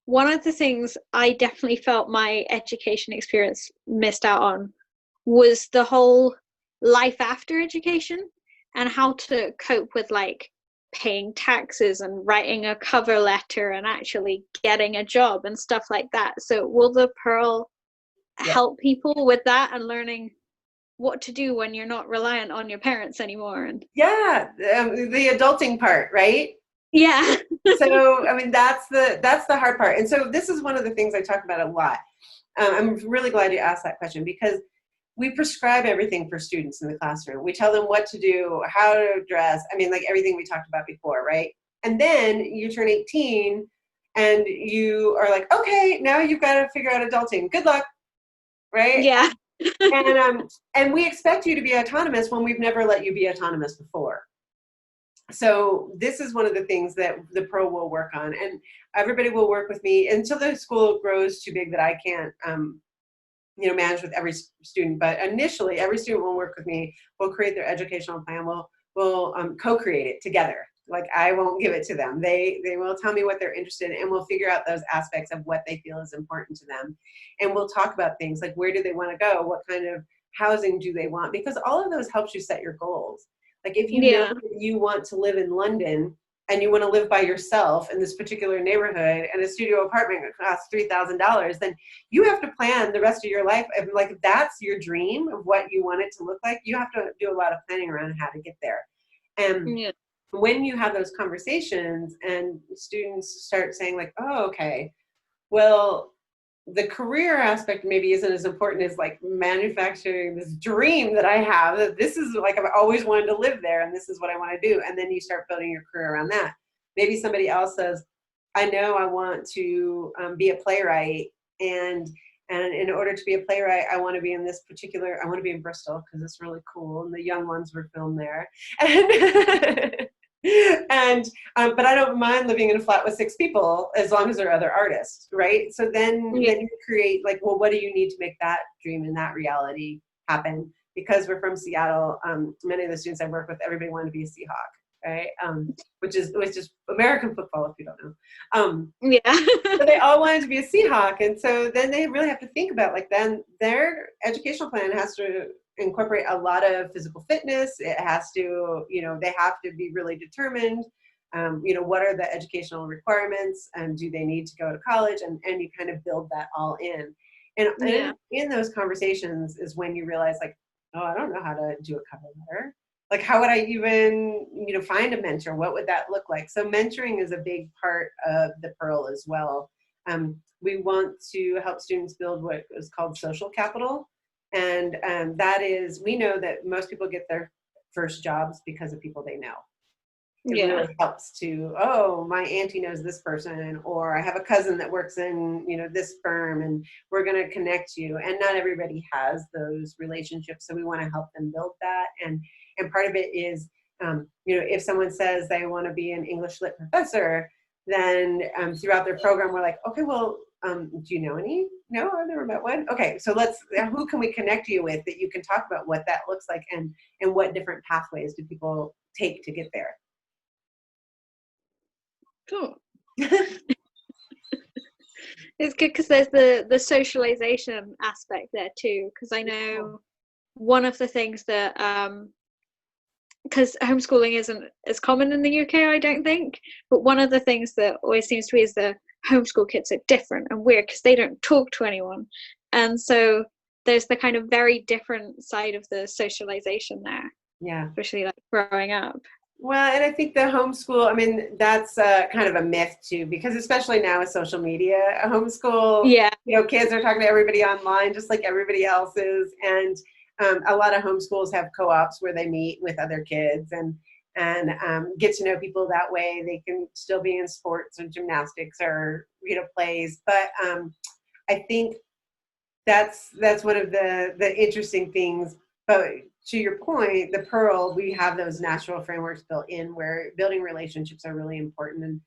one of the things I definitely felt my education experience missed out on was the whole life after education and how to cope with like paying taxes and writing a cover letter and actually getting a job and stuff like that. So will the Pearl Yeah. help people with that and learning what to do when you're not reliant on your parents anymore? And Yeah, the adulting part, right? yeah. So, I mean, that's the hard part. And so this is one of the things I talk about a lot. I'm really glad you asked that question, because we prescribe everything for students in the classroom. We tell them what to do, how to dress. I mean, like everything we talked about before, right? And then you turn 18 and you are like, okay, now you've got to figure out adulting. Good luck, right? Yeah. And we expect you to be autonomous when we've never let you be autonomous before. So this is one of the things that the Pro will work on, and everybody will work with me until the school grows too big that I can't, manage with every student. But initially, every student will work with me. We'll create their educational plan. We'll co-create it together. Like, I won't give it to them. They will tell me what they're interested in, and we'll figure out those aspects of what they feel is important to them. And we'll talk about things like, where do they want to go? What kind of housing do they want? Because all of those helps you set your goals. Like, if you know Yeah. that you want to live in London and you want to live by yourself in this particular neighborhood and a studio apartment costs $3,000, then you have to plan the rest of your life. And like, if that's your dream of what you want it to look like, you have to do a lot of planning around how to get there. And Yeah. when you have those conversations and students start saying like, oh, okay, well, the career aspect maybe isn't as important as like manufacturing this dream that I have, that this is like, I've always wanted to live there and this is what I want to do. And then you start building your career around that. Maybe somebody else says, I know I want to be a playwright, and in order to be a playwright, I want to be in this particular, I want to be in Bristol because it's really cool and the young ones were filmed there. And but I don't mind living in a flat with 6 people as long as they're other artists, right? So then you create like, well, what do you need to make that dream and that reality happen? Because we're from Seattle, many of the students I work with, everybody wanted to be a Seahawk, right? Which is American football, if you don't know. Yeah. So they all wanted to be a Seahawk, and so then they really have to think about, like, then their educational plan has to incorporate a lot of physical fitness. It has to, they have to be really determined. What are the educational requirements, and do they need to go to college? And you kind of build that all in. And in those conversations is when you realize, like, oh, I don't know how to do a cover letter. Like, how would I even, find a mentor? What would that look like? So mentoring is a big part of the Pearl as well. We want to help students build what is called social capital. And that is, we know that most people get their first jobs because of people they know. It really helps to, oh, my auntie knows this person, or I have a cousin that works in, this firm, and we're going to connect you. And not everybody has those relationships, so we want to help them build that. And part of it is, if someone says they want to be an English lit professor, then throughout their program, we're like, okay, well, do you know any? No, I've never met one. Okay, so who can we connect you with that you can talk about what that looks like, and what different pathways do people take to get there? Cool. It's good because there's the socialization aspect there too, because I know one of the things that because homeschooling isn't as common in the UK, I don't think, but one of the things that always seems to be is the homeschool kids are different and weird because they don't talk to anyone, and so there's the kind of very different side of the socialization there, especially like growing up. Well, and I think the homeschool, I mean, that's kind of a myth too, because especially now with social media, a homeschool, kids are talking to everybody online just like everybody else is. And a lot of homeschools have co-ops where they meet with other kids and get to know people that way. They can still be in sports or gymnastics or, plays. But I think that's one of the interesting things. But to your point, the Pearl, we have those natural frameworks built in where building relationships are really important.